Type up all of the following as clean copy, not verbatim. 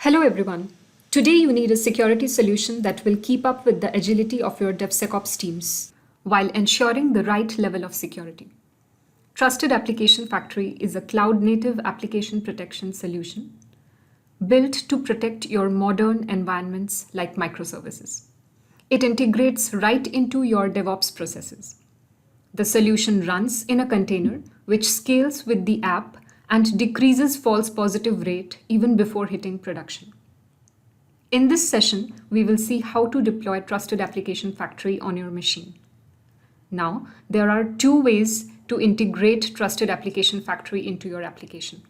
Hello everyone. Today you need a security solution that will keep up with the agility of your DevSecOps teams while ensuring the right level of security. Trusted Application Factory is a cloud-native application protection solution built to protect your modern environments like microservices. It integrates right into your DevOps processes. The solution runs in a container which scales with the app and decreases false positive rate even before hitting production. In this session, we will see how to deploy Trusted Application Factory on your machine. Now, there are two ways to integrate Trusted Application Factory into your application: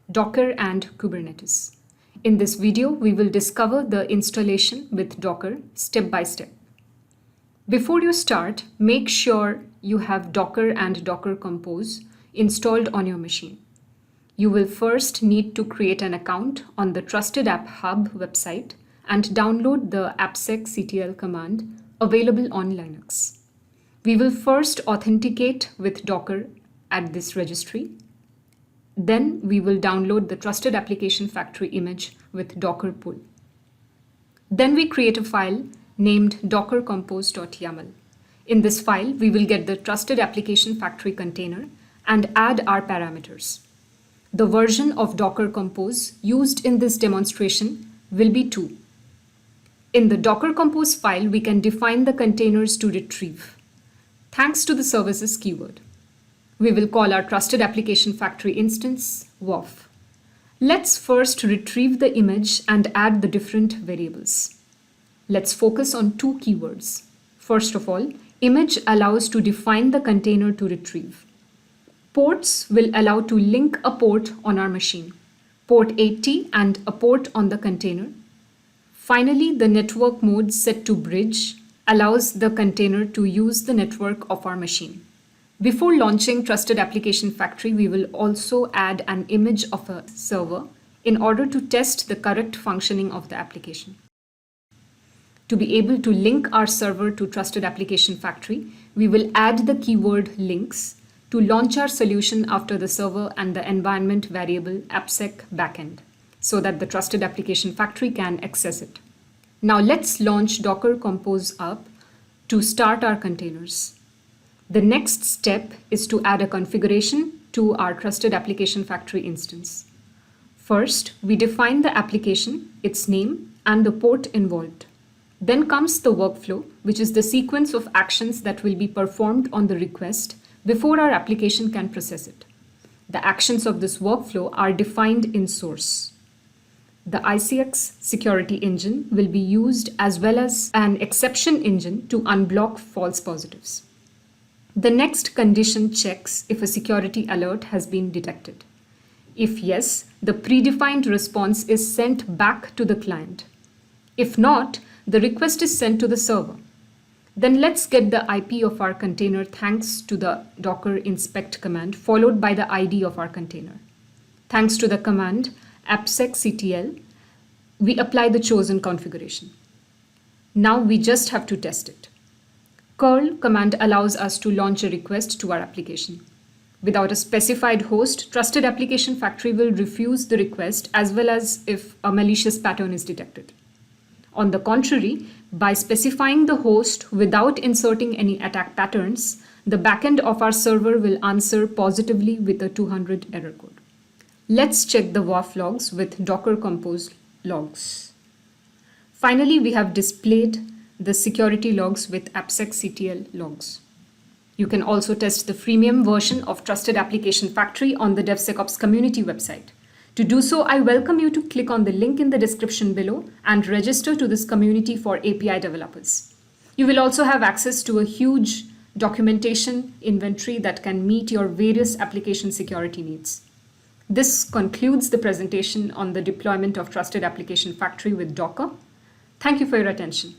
Docker and Kubernetes. In this video, we will discover the installation with Docker step by step. Before you start, make sure you have Docker and Docker Compose installed on your machine. You will first need to create an account on the Trusted App Hub website and download the appsectctl command available on Linux. We will first authenticate with Docker at this registry. Then we will download the Trusted Application Factory image with Docker pull. Then we create a file named dockercompose.yaml. In this file, we will get the Trusted Application Factory container and add our parameters. The version of Docker Compose used in this demonstration will be 2. In the Docker Compose file, we can define the containers to retrieve, thanks to the services keyword. We will call our Trusted Application Factory instance WAF. Let's first retrieve the image and add the different variables. Let's focus on 2 keywords. First of all, image allows to define the container to retrieve. Ports will allow to link a port on our machine, port 80 and a port on the container. Finally, the network mode set to bridge allows the container to use the network of our machine. Before launching Trusted Application Factory, we will also add an image of a server in order to test the correct functioning of the application. To be able to link our server to Trusted Application Factory, we will add the keyword links to launch our solution after the server and the environment variable AppSec backend, so that the Trusted Application Factory can access it. Now let's launch Docker Compose up to start our containers. The next step is to add a configuration to our Trusted Application Factory instance. First, we define the application, its name, and the port involved. Then comes the workflow, which is the sequence of actions that will be performed on the request before our application can process it. The actions of this workflow are defined in source. The ICX security engine will be used as well as an exception engine to unblock false positives. The next condition checks if a security alert has been detected. If yes, the predefined response is sent back to the client. If not, the request is sent to the server. Then let's get the IP of our container thanks to the docker inspect command followed by the ID of our container. Thanks to the command appsectctl, we apply the chosen configuration. Now we just have to test it. Curl command allows us to launch a request to our application. Without a specified host, Trusted Application Factory will refuse the request as well as if a malicious pattern is detected. On the contrary, by specifying the host without inserting any attack patterns, the backend of our server will answer positively with a 200 error code. Let's check the WAF logs with Docker Compose logs. Finally, we have displayed the security logs with appsectctl logs. You can also test the freemium version of Trusted Application Factory on the DevSecOps community website. To do so, I welcome you to click on the link in the description below and register to this community for API developers. You will also have access to a huge documentation inventory that can meet your various application security needs. This concludes the presentation on the deployment of Trusted Application Factory with Docker. Thank you for your attention.